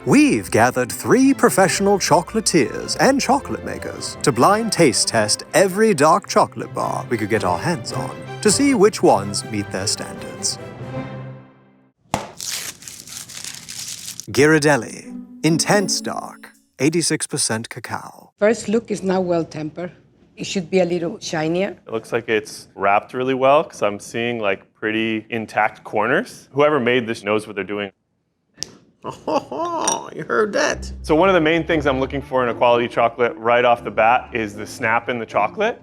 We've gathered 3 professional chocolatiers and chocolate makers to blind taste test every dark chocolate bar we could get our hands on to see which ones meet their standards. Ghirardelli, intense dark, 86% cacao. First look is now well tempered. It should be a little shinier. It looks like it's wrapped really well because I'm seeing like pretty intact corners. Whoever made this knows what they're doing. Oh, you heard that. So one of the main things I'm looking for in a quality chocolate right off the bat is the snap in the chocolate.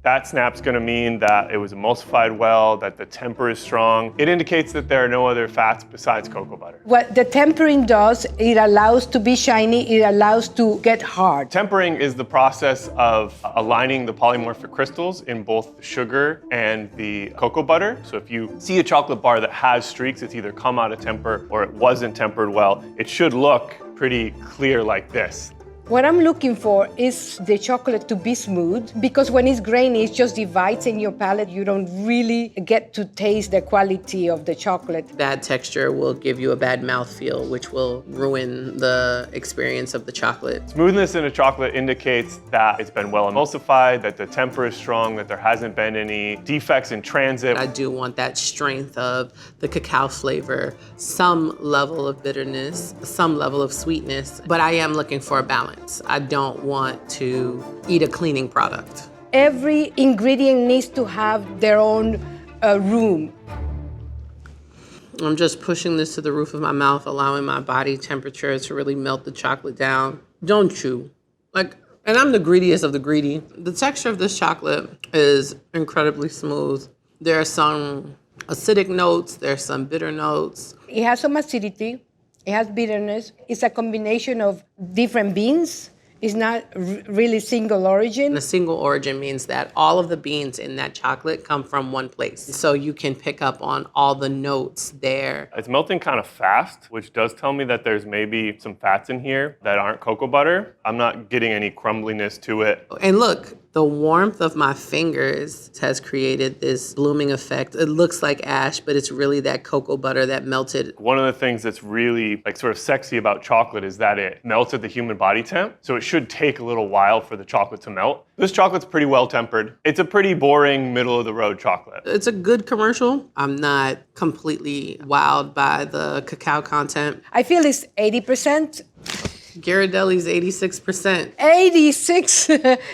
That snap's gonna mean that it was emulsified well, that the temper is strong. It indicates that there are no other fats besides cocoa butter. What the tempering does, it allows to be shiny, it allows to get hard. Tempering is the process of aligning the polymorphic crystals in both the sugar and the cocoa butter. So if you see a chocolate bar that has streaks, it's either come out of temper or it wasn't tempered well. It should look pretty clear like this. What I'm looking for is the chocolate to be smooth, because when it's grainy, it just divides in your palate. You don't really get to taste the quality of the chocolate. Bad texture will give you a bad mouthfeel, which will ruin the experience of the chocolate. Smoothness in a chocolate indicates that it's been well emulsified, that the temper is strong, that there hasn't been any defects in transit. I do want that strength of the cacao flavor, some level of bitterness, some level of sweetness, but I am looking for a balance. I don't want to eat a cleaning product. Every ingredient needs to have their own room. I'm just pushing this to the roof of my mouth, allowing my body temperature to really melt the chocolate down. Don't chew. And I'm the greediest of the greedy. The texture of this chocolate is incredibly smooth. There are some acidic notes, there's some bitter notes. It has some acidity. It has bitterness. It's a combination of different beans. It's not really single origin. And a single origin means that all of the beans in that chocolate come from one place. So you can pick up on all the notes there. It's melting kind of fast, which does tell me that there's maybe some fats in here that aren't cocoa butter. I'm not getting any crumbliness to it. And look, the warmth of my fingers has created this blooming effect. It looks like ash, but it's really that cocoa butter that melted. One of the things that's really sort of sexy about chocolate is that it melts at the human body temp. So it should take a little while for the chocolate to melt. This chocolate's pretty well tempered. It's a pretty boring middle of the road chocolate. It's a good commercial. I'm not completely wowed by the cacao content. I feel it's 80%. Ghirardelli's 86%. 86.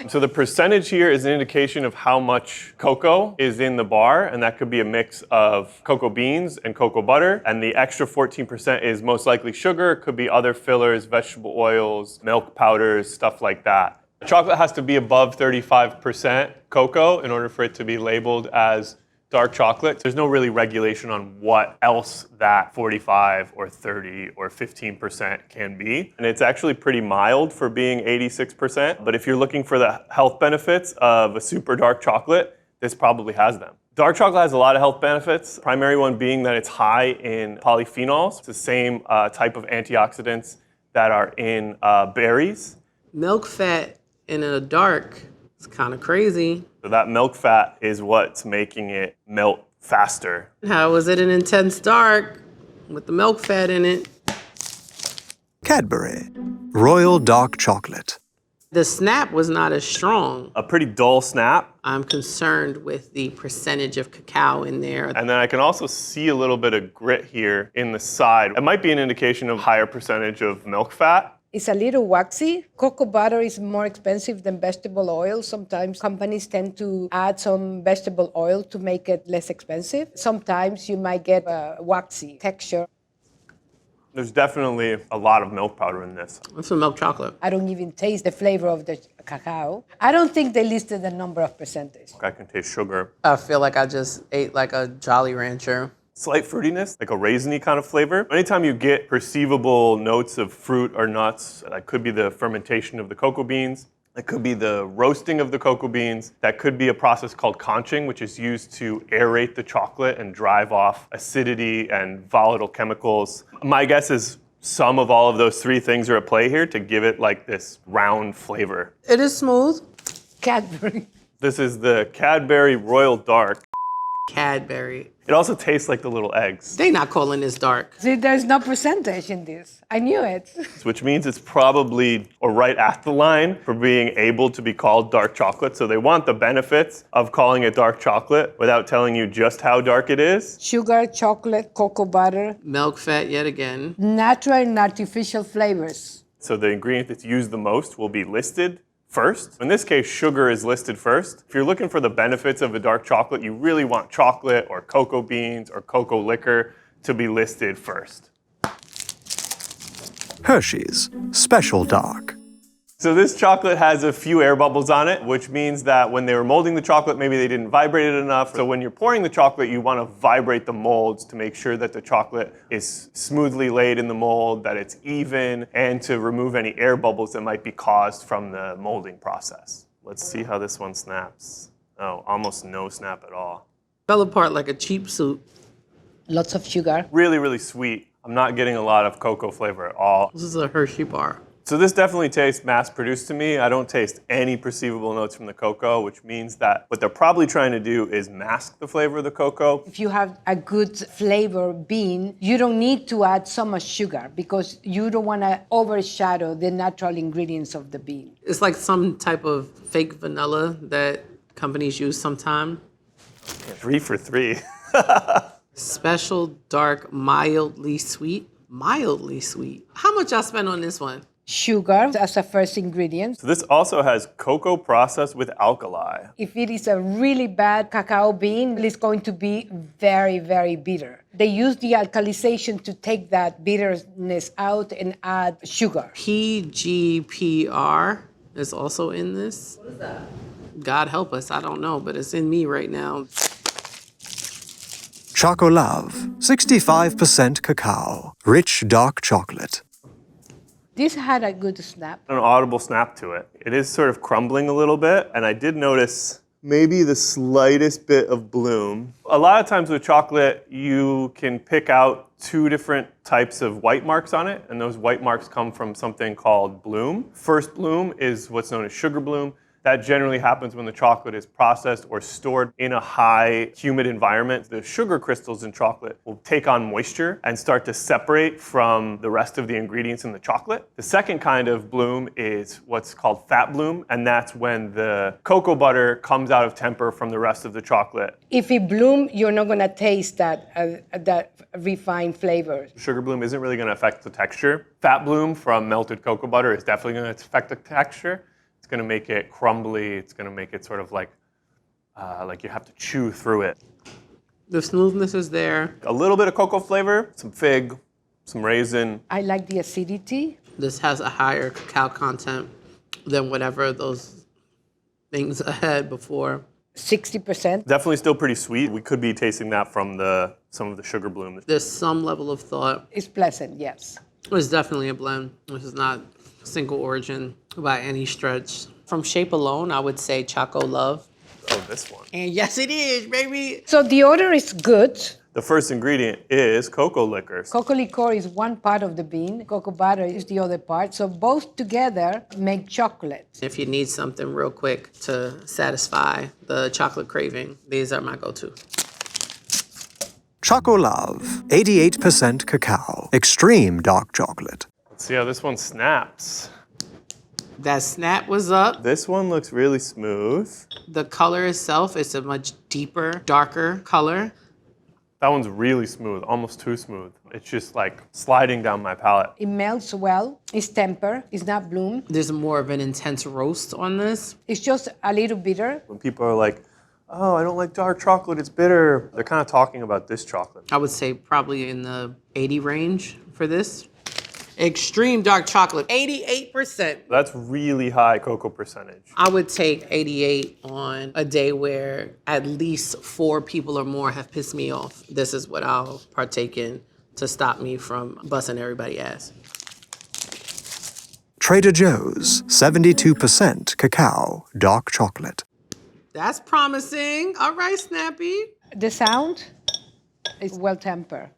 So the percentage here is an indication of how much cocoa is in the bar, and that could be a mix of cocoa beans and cocoa butter. And the extra 14% is most likely sugar. It could be other fillers, vegetable oils, milk powders, stuff like that. Chocolate has to be above 35% cocoa in order for it to be labeled as dark chocolate. There's no really regulation on what else that 45 or 30 or 15% can be. And it's actually pretty mild for being 86%. But if you're looking for the health benefits of a super dark chocolate, this probably has them. Dark chocolate has a lot of health benefits. Primary one being that it's high in polyphenols. It's the same type of antioxidants that are in berries. Milk fat in a dark, it's kind of crazy. So that milk fat is what's making it melt faster. How was it an intense dark with the milk fat in it? Cadbury, royal dark chocolate. The snap was not as strong. A pretty dull snap. I'm concerned with the percentage of cacao in there. And then I can also see a little bit of grit here in the side. It might be an indication of higher percentage of milk fat. It's a little waxy. Cocoa butter is more expensive than vegetable oil. Sometimes companies tend to add some vegetable oil to make it less expensive. Sometimes you might get a waxy texture. There's definitely a lot of milk powder in this. It's some milk chocolate. I don't even taste the flavor of the cacao. I don't think they listed the number of percentage. I can taste sugar. I feel like I just ate like a Jolly Rancher. Slight fruitiness, like a raisiny kind of flavor. Anytime you get perceivable notes of fruit or nuts, that could be the fermentation of the cocoa beans. That could be the roasting of the cocoa beans. That could be a process called conching, which is used to aerate the chocolate and drive off acidity and volatile chemicals. My guess is some of all of those three things are at play here to give it like this round flavor. It is smooth. Cadbury. This is the Cadbury Royal Dark. Cadbury. It also tastes like the little eggs, They not calling this dark. See, there's no percentage in this. I knew it. which means it's probably or right at the line for being able to be called dark chocolate. So they want the benefits of calling it dark chocolate without telling you just how dark it is. Sugar, chocolate, cocoa butter, Milk fat yet again. natural and artificial flavors. So the ingredient that's used the most will be listed first. In this case, sugar is listed first. If you're looking for the benefits of a dark chocolate, you really want chocolate or cocoa beans or cocoa liquor to be listed first. Hershey's Special Dark. So this chocolate has a few air bubbles on it, which means that when they were molding the chocolate, maybe they didn't vibrate it enough. So when you're pouring the chocolate, you want to vibrate the molds to make sure that the chocolate is smoothly laid in the mold, that it's even, and to remove any air bubbles that might be caused from the molding process. Let's see how this one snaps. Oh, almost no snap at all. Fell apart like a cheap suit. Lots of sugar. Really, really sweet. I'm not getting a lot of cocoa flavor at all. This is a Hershey bar. So this definitely tastes mass-produced to me. I don't taste any perceivable notes from the cocoa, which means that what they're probably trying to do is mask the flavor of the cocoa. If you have a good flavor bean, you don't need to add so much sugar because you don't want to overshadow the natural ingredients of the bean. It's like some type of fake vanilla that companies use sometime. 3 for 3. Special dark, mildly sweet. Mildly sweet. How much y'all spend on this one? Sugar as a first ingredient. So this also has cocoa processed with alkali. If it is a really bad cacao bean, it's going to be very, very bitter. They use the alkalization to take that bitterness out and add sugar. PGPR is also in this. What is that? God help us, I don't know, but it's in me right now. Chocolove 65% cacao. Rich dark chocolate. This had a good snap. An audible snap to it. It is sort of crumbling a little bit, and I did notice maybe the slightest bit of bloom. A lot of times with chocolate, you can pick out 2 different types of white marks on it, and those white marks come from something called bloom. First bloom is what's known as sugar bloom. That generally happens when the chocolate is processed or stored in a high humid environment. The sugar crystals in chocolate will take on moisture and start to separate from the rest of the ingredients in the chocolate. The second kind of bloom is what's called fat bloom, and that's when the cocoa butter comes out of temper from the rest of the chocolate. If it bloom, you're not going to taste that refined flavor. Sugar bloom isn't really going to affect the texture. Fat bloom from melted cocoa butter is definitely going to affect the texture. It's going to make it crumbly. It's going to make it sort of like you have to chew through it. The smoothness is there. A little bit of cocoa flavor, some fig, some raisin. I like the acidity. This has a higher cacao content than whatever those things I had before. 60%. Definitely still pretty sweet. We could be tasting that from some of the sugar bloom. There's some level of thought. It's pleasant, yes. It's definitely a blend. This is not single origin by any stretch. From shape alone, I would say Chocolove. Oh, this one. And yes, it is, baby. So the odor is good. The first ingredient is cocoa liquor. Cocoa liquor is one part of the bean. Cocoa butter is the other part. So both together make chocolate. If you need something real quick to satisfy the chocolate craving, these are my go-to. Chocolove 88% cacao. Extreme dark chocolate. Let's see how this one snaps. That snap was up. This one looks really smooth. The color itself is a much deeper, darker color. That one's really smooth, almost too smooth. It's just like sliding down my palate. It melts well. It's temper. It's not bloom. There's more of an intense roast on this. It's just a little bitter. When people are like, oh, I don't like dark chocolate, it's bitter, they're kind of talking about this chocolate. I would say probably in the 80 range for this. Extreme dark chocolate, 88%. That's really high cocoa percentage. I would take 88 on a day where at least 4 people or more have pissed me off. This is what I'll partake in to stop me from busting everybody's ass. Trader Joe's 72% cacao dark chocolate. That's promising. All right, Snappy. The sound is well tempered.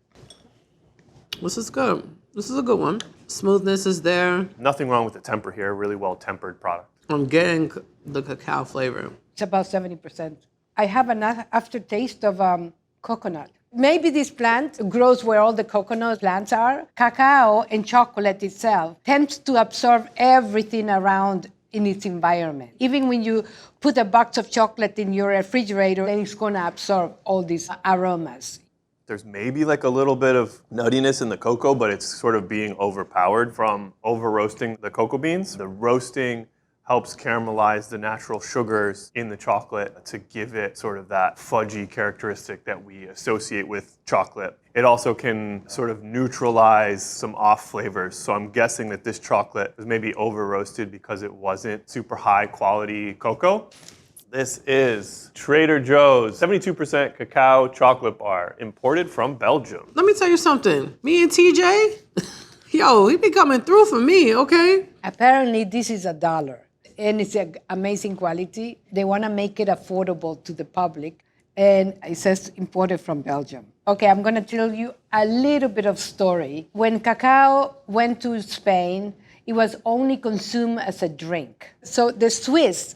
This is good. This is a good one. Smoothness is there. Nothing wrong with the temper here, really well tempered product. I'm getting the cacao flavor. It's about 70%. I have an aftertaste of Coconut. Maybe this plant grows where all the coconut plants are. Cacao and chocolate itself tends to absorb everything around in its environment. Even when you put a box of chocolate in your refrigerator, then it's going to absorb all these aromas. There's maybe like a little bit of nuttiness in the cocoa, but it's sort of being overpowered from over roasting the cocoa beans. The roasting helps caramelize the natural sugars in the chocolate to give it sort of that fudgy characteristic that we associate with chocolate. It also can sort of neutralize some off flavors. So I'm guessing that this chocolate was maybe over roasted because it wasn't super high quality cocoa. This is Trader Joe's 72% cacao chocolate bar, imported from Belgium. Let me tell you something. Me and TJ, yo, he be coming through for me, okay? Apparently, this is $1. And it's an amazing quality. They want to make it affordable to the public. And it says imported from Belgium. Okay, I'm going to tell you a little bit of story. When cacao went to Spain, it was only consumed as a drink. So the Swiss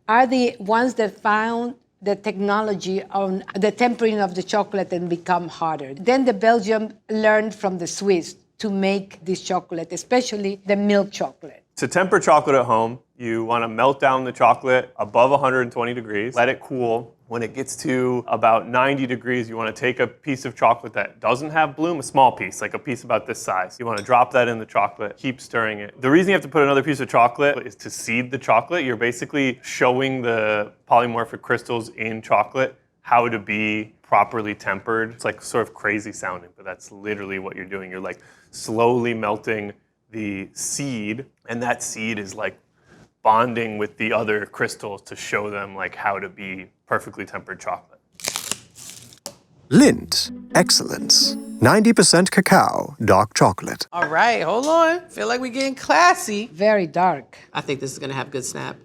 are the ones that found the technology on the tempering of the chocolate and become harder. Then the Belgium learned from the Swiss to make this chocolate, especially the milk chocolate. To temper chocolate at home, you want to melt down the chocolate above 120 degrees, let it cool. When it gets to about 90 degrees, you want to take a piece of chocolate that doesn't have bloom, a small piece, like a piece about this size. You want to drop that in the chocolate, keep stirring it. The reason you have to put another piece of chocolate is to seed the chocolate. You're basically showing the polymorphic crystals in chocolate how to be properly tempered. It's like sort of crazy sounding, but that's literally what you're doing. You're like slowly melting the seed, and that seed is like bonding with the other crystals to show them like how to be perfectly tempered chocolate. Lindt, excellence. 90% cacao, dark chocolate. All right, hold on. Feel like we're getting classy. Very dark. I think this is going to have good snap.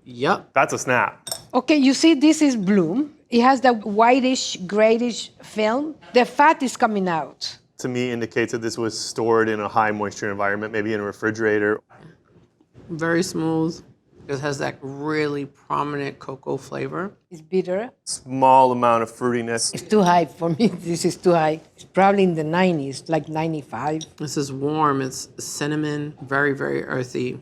Yup. That's a snap. Okay, you see this is bloom. It has the whitish, grayish film. The fat is coming out. To me, indicates that this was stored in a high moisture environment, maybe in a refrigerator. Very smooth. It has that really prominent cocoa flavor. It's bitter. Small amount of fruitiness. It's too high for me. This is too high. It's probably in the 90s, like 95. This is warm. It's cinnamon, very, very earthy.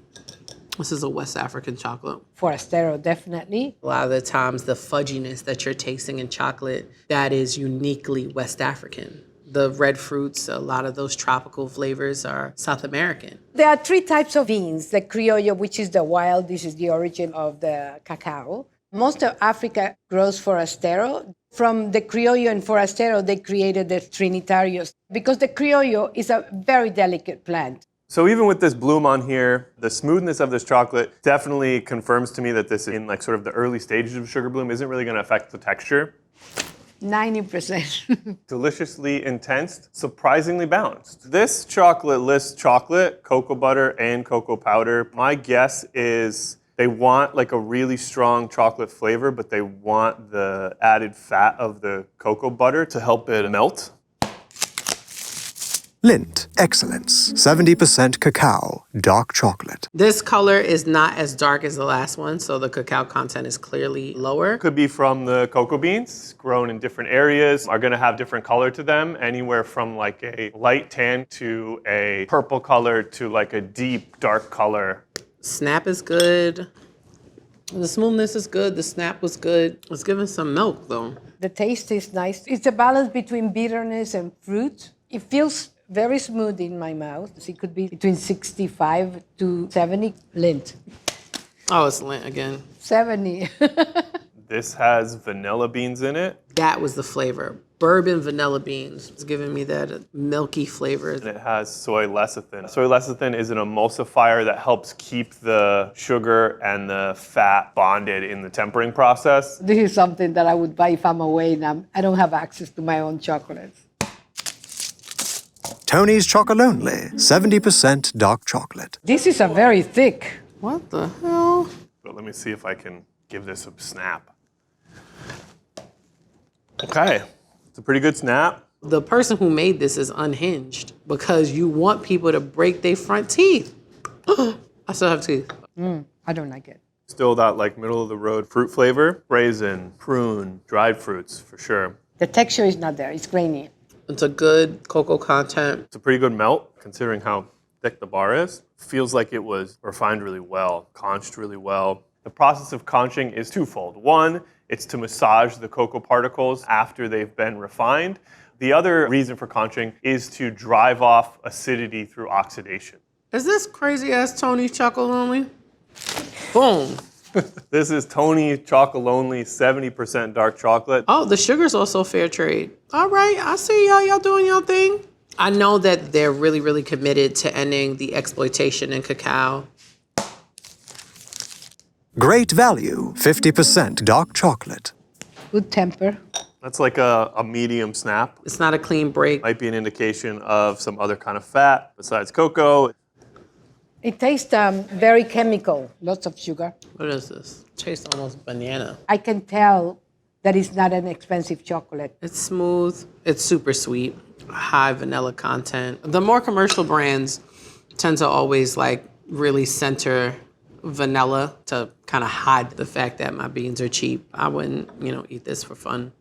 This is a West African chocolate. Forastero, definitely. A lot of the times, the fudginess that you're tasting in chocolate, that is uniquely West African. The red fruits, a lot of those tropical flavors are South American. There are 3 types of beans. The criollo, which is the wild, this is the origin of the cacao. Most of Africa grows forastero. From the criollo and forastero, they created the trinitarios because the criollo is a very delicate plant. So even with this bloom on here, the smoothness of this chocolate definitely confirms to me that this, in like sort of the early stages of sugar bloom, isn't really going to affect the texture. 90%. Deliciously intense, surprisingly balanced. This chocolate lists chocolate, cocoa butter, and cocoa powder. My guess is they want like a really strong chocolate flavor, but they want the added fat of the cocoa butter to help it melt. Lindt, excellence. 70% cacao, dark chocolate. This color is not as dark as the last one, so the cacao content is clearly lower. Could be from the cocoa beans, grown in different areas, are gonna have different color to them, anywhere from like a light tan to a purple color to like a deep dark color. Snap is good. The smoothness is good. The snap was good. It's giving some milk though. The taste is nice. It's a balance between bitterness and fruit. It feels very smooth in my mouth. It could be between 65 to 70. Lindt. Oh, it's Lindt again. 70. This has vanilla beans in it. That was the flavor. Bourbon vanilla beans. It's giving me that milky flavor. And it has soy lecithin. Soy lecithin is an emulsifier that helps keep the sugar and the fat bonded in the tempering process. This is something that I would buy if I'm away and I don't have access to my own chocolates. Tony's Chocolonely, 70% dark chocolate. This is a very thick. What the hell? But let me see if I can give this a snap. Okay, it's a pretty good snap. The person who made this is unhinged because you want people to break their front teeth. I still have teeth. I don't like it. Still that like middle of the road fruit flavor. Raisin, prune, dried fruits for sure. The texture is not there, it's grainy. It's a good cocoa content. It's a pretty good melt, considering how thick the bar is. Feels like it was refined really well, conched really well. The process of conching is twofold. One, it's to massage the cocoa particles after they've been refined. The other reason for conching is to drive off acidity through oxidation. Is this crazy ass Tony's Chocolonely? Boom. This is Tony Chocolonely 70% dark chocolate. Oh, the sugar's also fair trade. All right, I see y'all doing your thing. I know that they're really, really committed to ending the exploitation in cacao. Great value, 50% dark chocolate. Good temper. That's like a medium snap. It's not a clean break. Might be an indication of some other kind of fat besides cocoa. It tastes very chemical, lots of sugar. What is this? Tastes almost banana. I can tell that it's not an expensive chocolate. It's smooth. It's super sweet. High vanilla content. The more commercial brands tend to always like really center vanilla to kind of hide the fact that my beans are cheap. I wouldn't, eat this for fun.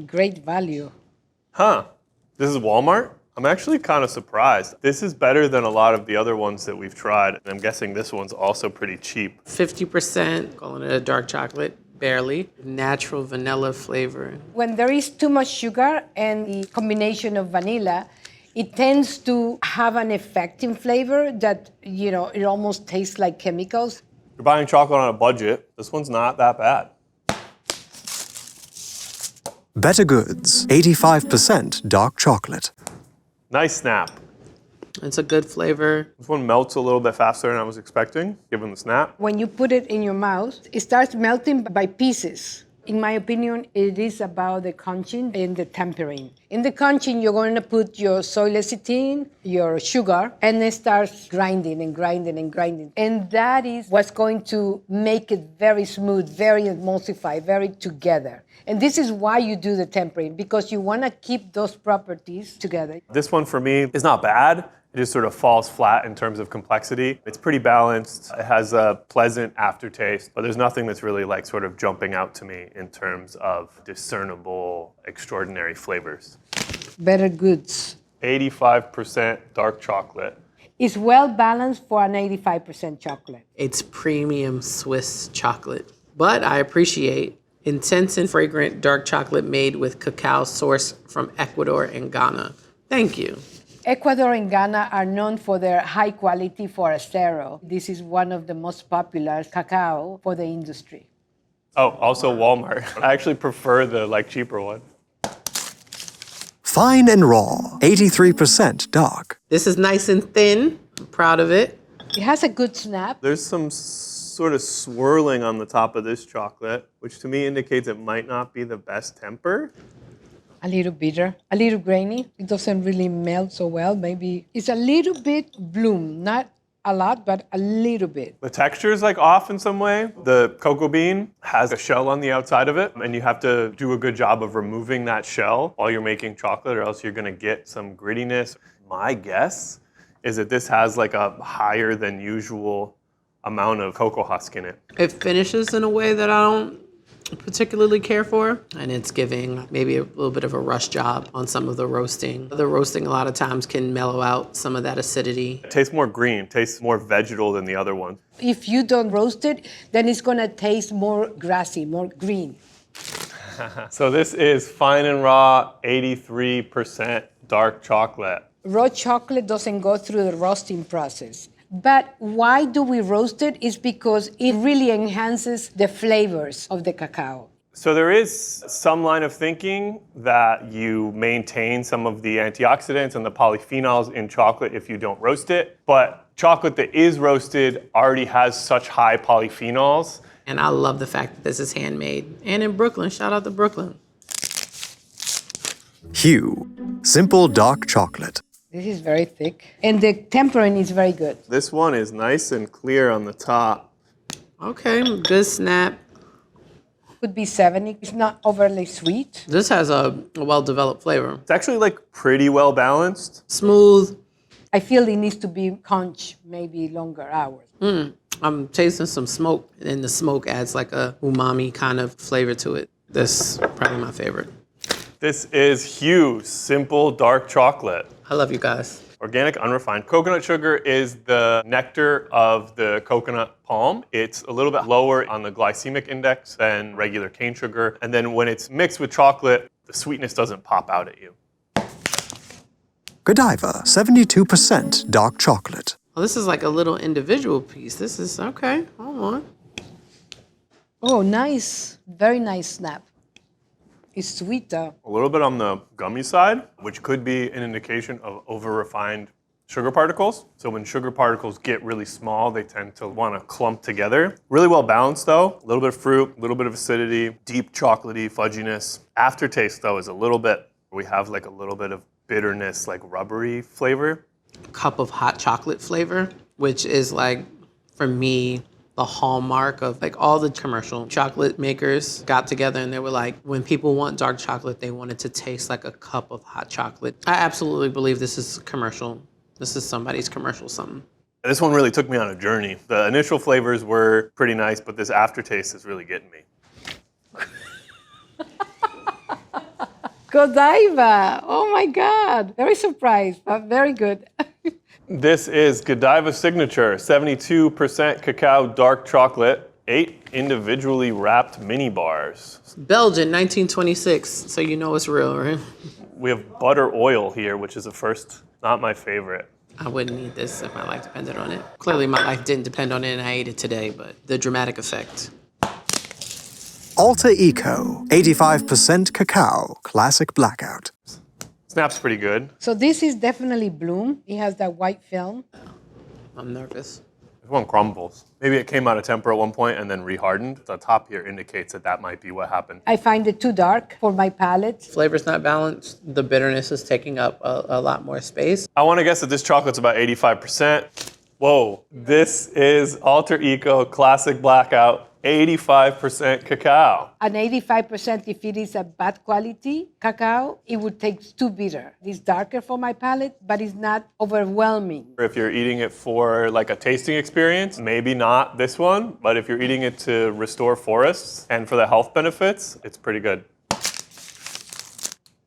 Great value. Huh. This is Walmart? I'm actually kind of surprised. This is better than a lot of the other ones that we've tried. And I'm guessing this one's also pretty cheap. 50%, calling it a dark chocolate, barely. Natural vanilla flavor. When there is too much sugar and the combination of vanilla, it tends to have an effect in flavor that, it almost tastes like chemicals. You're buying chocolate on a budget. This one's not that bad. Bettergoods, 85% dark chocolate. Nice snap. It's a good flavor. This one melts a little bit faster than I was expecting, given the snap. When you put it in your mouth, it starts melting by pieces. In my opinion, it is about the conching and the tempering. In the conching, you're going to put your soy lecithin, your sugar, and it starts grinding and grinding and grinding. And that is what's going to make it very smooth, very emulsified, very together. And this is why you do the tempering, because you want to keep those properties together. This one for me is not bad. It just sort of falls flat in terms of complexity. It's pretty balanced. It has a pleasant aftertaste, but there's nothing that's really like sort of jumping out to me in terms of discernible, extraordinary flavors. Bettergoods. 85% dark chocolate. It's well balanced for an 85% chocolate. It's premium Swiss chocolate, but I appreciate intense and fragrant dark chocolate made with cacao sourced from Ecuador and Ghana. Thank you. Ecuador and Ghana are known for their high quality forastero. This is one of the most popular cacao for the industry. Oh, also Walmart. I actually prefer the cheaper one. Fine and raw, 83% dark. This is nice and thin. I'm proud of it. It has a good snap. There's some sort of swirling on the top of this chocolate, which to me indicates it might not be the best temper. A little bitter, a little grainy. It doesn't really melt so well. Maybe it's a little bit bloom, not a lot, but a little bit. The texture is off in some way. The cocoa bean has a shell on the outside of it, and you have to do a good job of removing that shell while you're making chocolate, or else you're going to get some grittiness. My guess is that this has a higher than usual amount of cocoa husk in it. It finishes in a way that I don't particularly care for, and it's giving maybe a little bit of a rush job on some of the roasting. The roasting a lot of times can mellow out some of that acidity. It tastes more green, tastes more vegetal than the other ones. If you don't roast it, then it's going to taste more grassy, more green. So this is fine and raw, 83% dark chocolate. Raw chocolate doesn't go through the roasting process. But why do we roast it? It's because it really enhances the flavors of the cacao. So there is some line of thinking that you maintain some of the antioxidants and the polyphenols in chocolate if you don't roast it. But chocolate that is roasted already has such high polyphenols. And I love the fact that this is handmade. And in Brooklyn, shout out to Brooklyn. Hue, simple dark chocolate. This is very thick. And the tempering is very good. This one is nice and clear on the top. Okay, good snap. Could be 70. It's not overly sweet. This has a well-developed flavor. It's actually pretty well balanced. Smooth. I feel it needs to be conch maybe longer hours. I'm tasting some smoke, and the smoke adds a umami kind of flavor to it. This is probably my favorite. This is Hugh Simple Dark Chocolate. I love you guys. Organic, unrefined. Coconut sugar is the nectar of the coconut palm. It's a little bit lower on the glycemic index than regular cane sugar. And then when it's mixed with chocolate, the sweetness doesn't pop out at you. Godiva, 72% dark chocolate. Well, this is like a little individual piece. This is okay. Hold on. Oh, nice. Very nice snap. It's sweeter. A little bit on the gummy side, which could be an indication of over-refined sugar particles. So when sugar particles get really small, they tend to want to clump together. Really well balanced though. A little bit of fruit, a little bit of acidity, deep chocolatey fudginess. Aftertaste though is a little bit, we have like a little bit of bitterness, like rubbery flavor. Cup of hot chocolate flavor, which is like, for me, the hallmark of like all the commercial chocolate makers got together and they were like, when people want dark chocolate, they want it to taste like a cup of hot chocolate. I absolutely believe this is commercial. This is somebody's commercial something. This one really took me on a journey. The initial flavors were pretty nice, but this aftertaste is really getting me. Godiva. Oh my God. Very surprised, but very good. This is Godiva Signature, 72% cacao dark chocolate, 8 individually wrapped mini bars. Belgian, 1926, so you know it's real, right? We have butter oil here, which is a first, not my favorite. I wouldn't eat this if my life depended on it. Clearly my life didn't depend on it and I ate it today, but the dramatic effect. Alter Eco, 85% cacao, classic blackout. Snaps pretty good. So this is definitely Bloom. It has that white film. I'm nervous. This one crumbles. Maybe it came out of temper at one point and then rehardened. The top here indicates that that might be what happened. I find it too dark for my palate. Flavor's not balanced. The bitterness is taking up a lot more space. I want to guess that this chocolate's about 85%. Whoa, this is Alter Eco Classic Blackout, 85% cacao. An 85%, if it is a bad quality cacao, it would taste too bitter. It's darker for my palate, but it's not overwhelming. If you're eating it for like a tasting experience, maybe not this one, but if you're eating it to restore forests and for the health benefits, it's pretty good.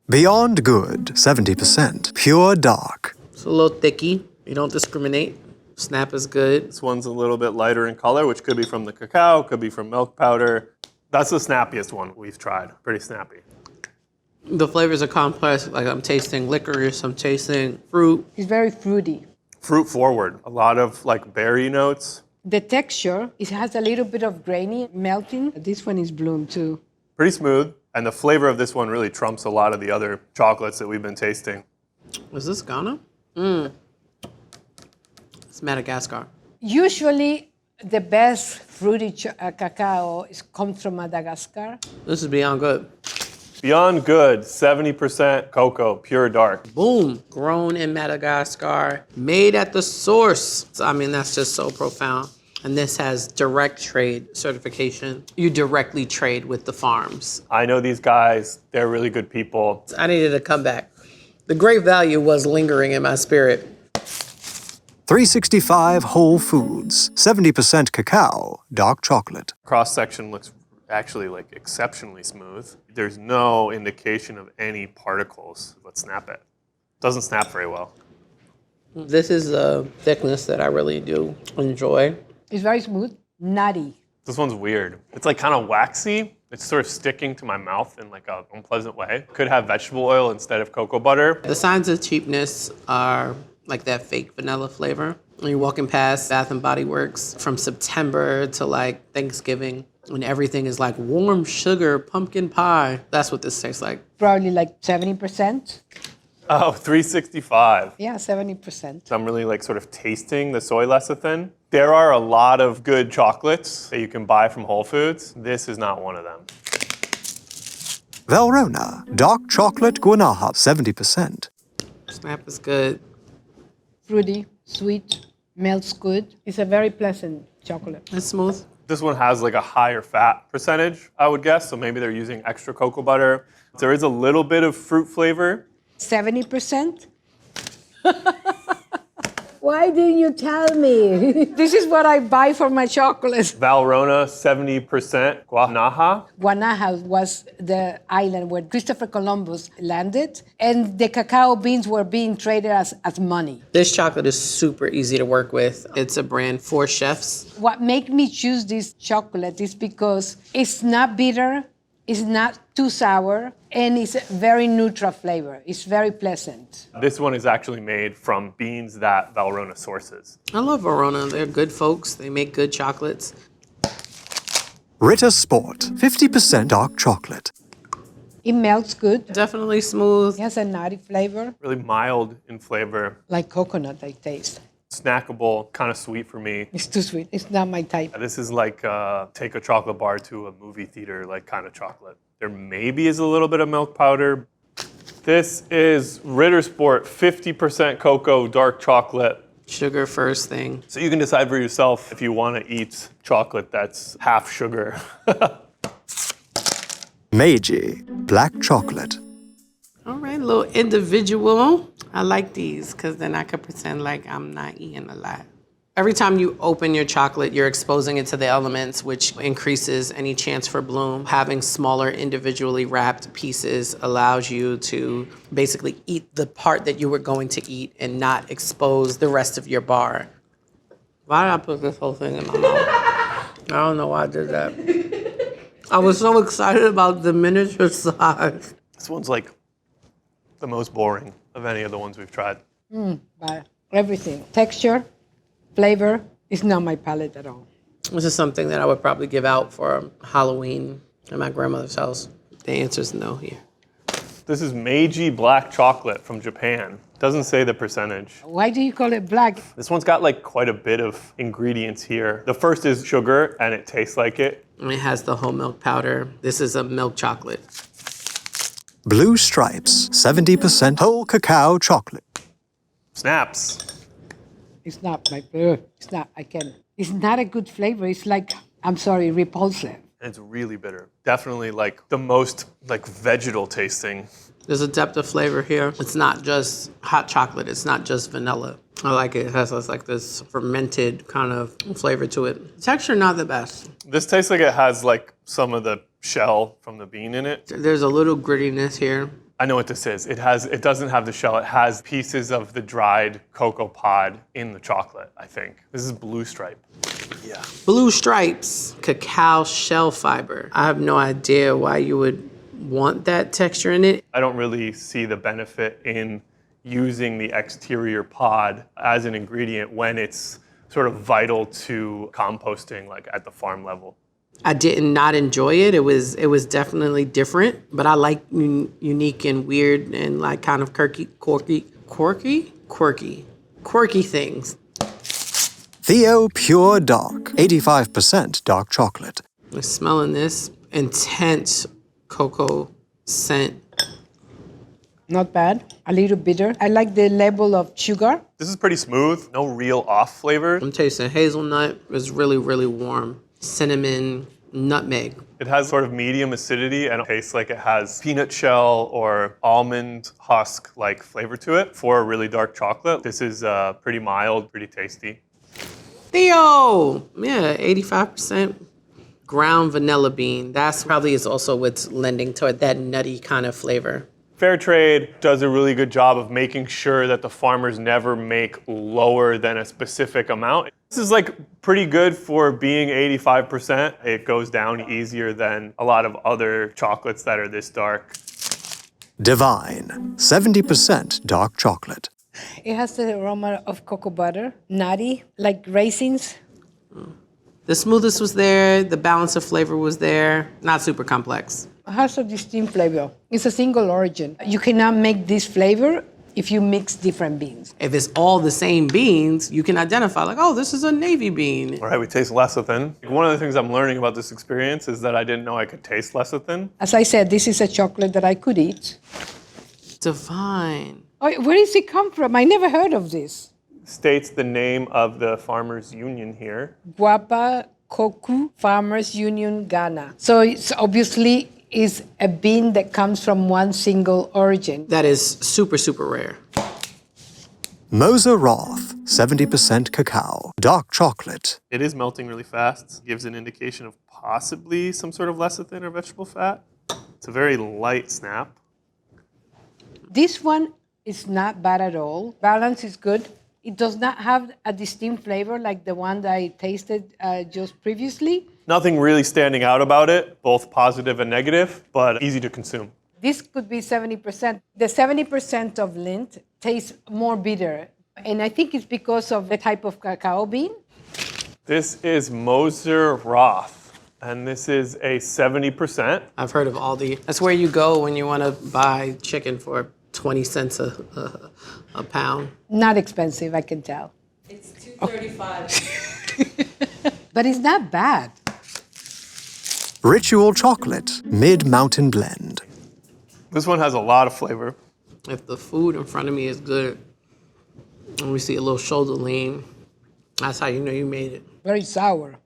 Beyond Good, 70% pure dark. It's a little thicky. You don't discriminate. Snap is good. This one's a little bit lighter in color, which could be from the cacao, could be from milk powder. That's the snappiest one we've tried. Pretty snappy. The flavors are complex. Like I'm tasting licorice, I'm tasting fruit. It's very fruity. Fruit forward. A lot of like berry notes. The texture, it has a little bit of grainy melting. This one is Bloom too. Pretty smooth. And the flavor of this one really trumps a lot of the other chocolates that we've been tasting. Is this Ghana? It's Madagascar. Usually, the best fruity cacao comes from Madagascar. This is Beyond Good. Beyond Good, 70% cocoa, pure dark. Boom. Grown in Madagascar. Made at the source. I mean, that's just so profound. And this has direct trade certification. You directly trade with the farms. I know these guys, they're really good people. I needed a comeback. The great value was lingering in my spirit. 365 Whole Foods, 70% cacao, dark chocolate. Cross section looks actually like exceptionally smooth. There's no indication of any particles. Let's snap it. Doesn't snap very well. This is a thickness that I really do enjoy. It's very smooth, nutty. This one's weird. It's like kind of waxy. It's sort of sticking to my mouth in like an unpleasant way. Could have vegetable oil instead of cocoa butter. The signs of cheapness are like that fake vanilla flavor. When you're walking past Bath & Body Works from September to like Thanksgiving, when everything is like warm sugar, pumpkin pie. That's what this tastes like. Probably like 70%. Oh, 365. Yeah, 70%. So I'm really like sort of tasting the soy lecithin. There are a lot of good chocolates that you can buy from Whole Foods. This is not one of them. Valrhona, dark chocolate Guanaja, 70%. Snap is good. Fruity, sweet, melts good. It's a very pleasant chocolate. It's smooth. This one has like a higher fat percentage, I would guess. So maybe they're using extra cocoa butter. There is a little bit of fruit flavor. 70%. Why didn't you tell me? This is what I buy for my chocolates. Valrhona, 70%. Guanaja. Guanaja was the island where Christopher Columbus landed, and the cacao beans were being traded as money. This chocolate is super easy to work with. It's a brand for chefs. What made me choose this chocolate is because it's not bitter, it's not too sour, and it's a very neutral flavor. It's very pleasant. This one is actually made from beans that Valrhona sources. I love Valrhona. They're good folks. They make good chocolates. Ritter Sport, 50% dark chocolate. It melts good. Definitely smooth. It has a nutty flavor, Really mild in flavor. like coconut, I taste. Snackable, kind of sweet for me. It's too sweet. It's not my type. This is like take a chocolate bar to a movie theater, like kind of chocolate. There maybe is a little bit of milk powder. This is Ritter Sport, 50% cocoa, dark chocolate. Sugar first thing. So you can decide for yourself if you want to eat chocolate that's half sugar. Meiji, black chocolate. All right, a little individual. I like these because then I could pretend like I'm not eating a lot. Every time you open your chocolate, you're exposing it to the elements, which increases any chance for bloom. Having smaller individually wrapped pieces allows you to basically eat the part that you were going to eat and not expose the rest of your bar. Why did I put this whole thing in my mouth? I don't know why I did that. I was so excited about the miniature size. This one's like the most boring of any of the ones we've tried. But everything, texture, flavor, is not my palate at all. This is something that I would probably give out for Halloween at my grandmother's house. The answer's no here. This is Meiji black chocolate from Japan. Doesn't say the percentage. Why do you call it black? This one's got like quite a bit of ingredients here. The first is sugar and it tastes like it. And it has the whole milk powder. This is a milk chocolate. Blue stripes, 70% whole cacao chocolate. Snaps. It's not my flavor. It's not, I can. It's not a good flavor. It's like, I'm sorry, repulsive. It's really bitter. Definitely like the most like vegetal tasting. There's a depth of flavor here. It's not just hot chocolate. It's not just vanilla. I like it. It has like this fermented kind of flavor to it. Texture, not the best. This tastes like it has like some of the shell from the bean in it. There's a little grittiness here. I know what this is. It doesn't have the shell. It has pieces of the dried cocoa pod in the chocolate, I think. This is blue stripe. Yeah. Blue stripes, cacao shell fiber. I have no idea why you would want that texture in it. I don't really see the benefit in using the exterior pod as an ingredient when it's sort of vital to composting like at the farm level. I did not enjoy it. It was definitely different, but I like unique and weird and like kind of quirky things. Theo Pure Dark, 85% dark chocolate. I'm smelling this intense cocoa scent. Not bad. A little bitter. I like the level of sugar. This is pretty smooth. No real off flavor. I'm tasting hazelnut. It's really, really warm. Cinnamon, nutmeg. It has sort of medium acidity and it tastes like it has peanut shell or almond husk like flavor to it for a really dark chocolate. This is pretty mild, pretty tasty. Theo! Yeah, 85% ground vanilla bean. That's probably is also what's lending toward that nutty kind of flavor. Fair trade does a really good job of making sure that the farmers never make lower than a specific amount. This is like pretty good for being 85%. It goes down easier than a lot of other chocolates that are this dark. Divine, 70% dark chocolate. It has the aroma of cocoa butter, nutty, like raisins. The smoothness was there, the balance of flavor was there, not super complex. It has a distinct flavor. It's a single origin. You cannot make this flavor if you mix different beans. If it's all the same beans, you can identify like, oh, this is a navy bean. All right, we taste lecithin. One of the things I'm learning about this experience is that I didn't know I could taste lecithin. As I said, this is a chocolate that I could eat. Divine. Oh, where does it come from? I never heard of this. States the name of the farmers union here. Guapa Koku Farmers Union, Ghana. So it's obviously is a bean that comes from one single origin. That is super, super rare. Moser Roth, 70% cacao, dark chocolate. It is melting really fast. Gives an indication of possibly some sort of lecithin or vegetable fat. It's a very light snap. This one is not bad at all. Balance is good. It does not have a distinct flavor like the one that I tasted just previously. Nothing really standing out about it, both positive and negative, but easy to consume. This could be 70%. The 70% of Lindt tastes more bitter. And I think it's because of the type of cacao bean. This is Moser Roth, and this is a 70%. I've heard of Aldi. That's where you go when you want to buy chicken for 20 cents a pound. Not expensive, I can tell. It's $2.35. But it's not bad. Ritual chocolate, mid-mountain blend. This one has a lot of flavor. If the food in front of me is good, and we see a little shoulder lean, that's how you know you made it. Very sour.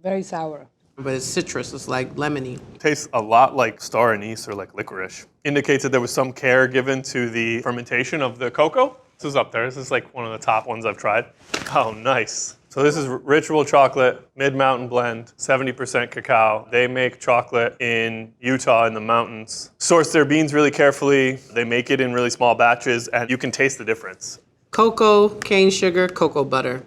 Very sour. But it's citrus, it's like lemony. Tastes a lot like star anise or like licorice. Indicates that there was some care given to the fermentation of the cocoa. This is up there. This is like one of the top ones I've tried. Oh, nice. So this is Ritual Chocolate, Mid-Mountain Blend, 70% cacao. They make chocolate in Utah in the mountains. Source their beans really carefully. They make it in really small batches, and you can taste the difference. Cocoa, cane sugar, cocoa butter.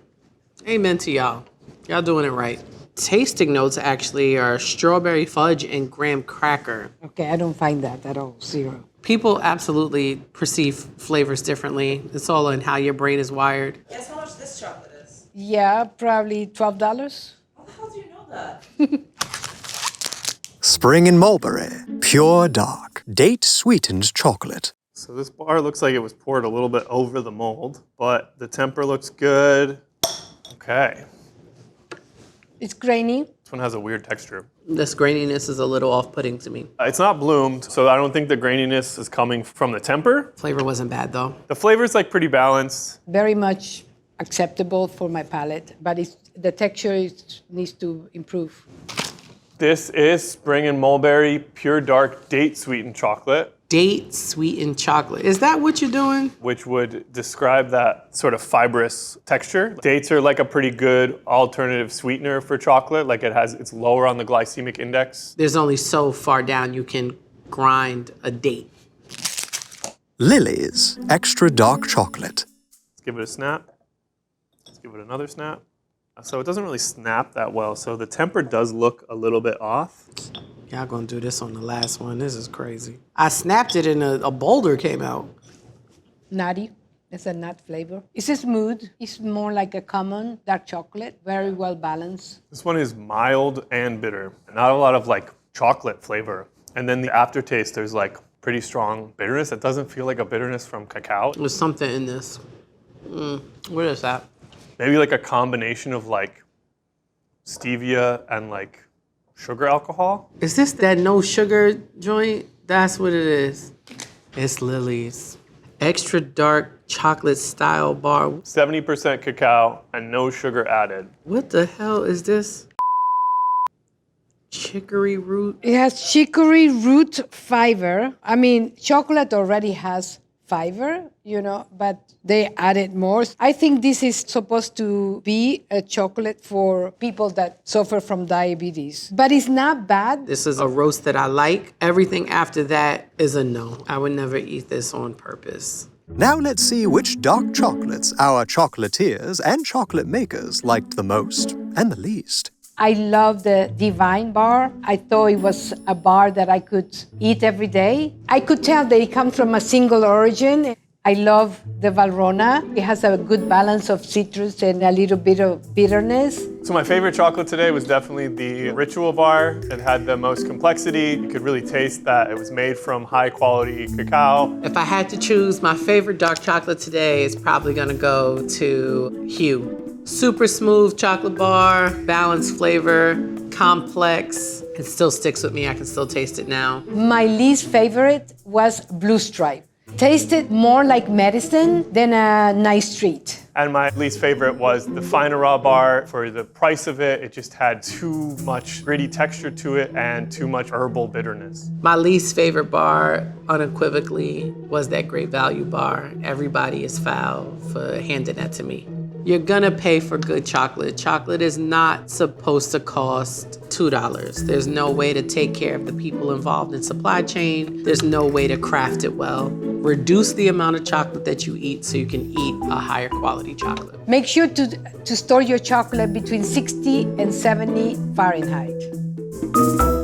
Amen to y'all. Y'all doing it right. Tasting notes actually are strawberry fudge and graham cracker. Okay, I don't find that at all. Zero. People absolutely perceive flavors differently. It's all in how your brain is wired. Guess how much this chocolate is? Yeah, probably $12. How the hell do you know that? Spring in Mulberry, pure dark, date-sweetened chocolate. So this bar looks like it was poured a little bit over the mold, but the temper looks good. Okay. It's grainy. This one has a weird texture. This graininess is a little off-putting to me. It's not bloomed, so I don't think the graininess is coming from the temper. Flavor wasn't bad though. The flavor's like pretty balanced. Very much acceptable for my palate, but the texture needs to improve. This is Spring and Mulberry Pure Dark Date-Sweetened Chocolate, Date-Sweetened chocolate. Is that what you're doing? which would describe that sort of fibrous texture. Dates are like a pretty good alternative sweetener for chocolate. Like it's lower on the glycemic index. There's only so far down you can grind a date. Lily's, extra dark chocolate. Let's give it a snap. Let's give it another snap. So it doesn't really snap that well. So the temper does look a little bit off. Y'all gonna do this on the last one. This is crazy. I snapped it and a boulder came out. Nutty. It's a nut flavor. It's smooth. It's more like a common dark chocolate. Very well balanced. This one is mild and bitter. Not a lot of like chocolate flavor. And then the aftertaste, there's like pretty strong bitterness. It doesn't feel like a bitterness from cacao. There's something in this. What is that? Maybe like a combination of like stevia and like sugar alcohol. Is this that no sugar joint? That's what it is. It's Lily's. Extra dark chocolate style bar. 70% cacao and no sugar added. What the hell is this? Chicory root. It has chicory root fiber. I mean, chocolate already has fiber, but they added more. I think this is supposed to be a chocolate for people that suffer from diabetes. But it's not bad. This is a roast that I like. Everything after that is a no. I would never eat this on purpose. Now let's see which dark chocolates our chocolatiers and chocolate makers liked the most and the least. I love the Divine bar. I thought it was a bar that I could eat every day. I could tell that it comes from a single origin. I love the Valrhona. It has a good balance of citrus and a little bit of bitterness. So my favorite chocolate today was definitely the Ritual bar. It had the most complexity. You could really taste that it was made from high quality cacao. If I had to choose, my favorite dark chocolate today is probably gonna go to Hue. Super smooth chocolate bar, balanced flavor, complex. It still sticks with me. I can still taste it now. My least favorite was Blue Stripe. Tasted more like medicine than a nice treat. And my least favorite was the Fine Raw bar. For the price of it, it just had too much gritty texture to it and too much herbal bitterness. My least favorite bar, unequivocally, was that Great Value bar. Everybody is foul for handing that to me. You're gonna pay for good chocolate. Chocolate is not supposed to cost $2. There's no way to take care of the people involved in supply chain. There's no way to craft it well. Reduce the amount of chocolate that you eat so you can eat a higher quality chocolate. Make sure to store your chocolate between 60 and 70 Fahrenheit.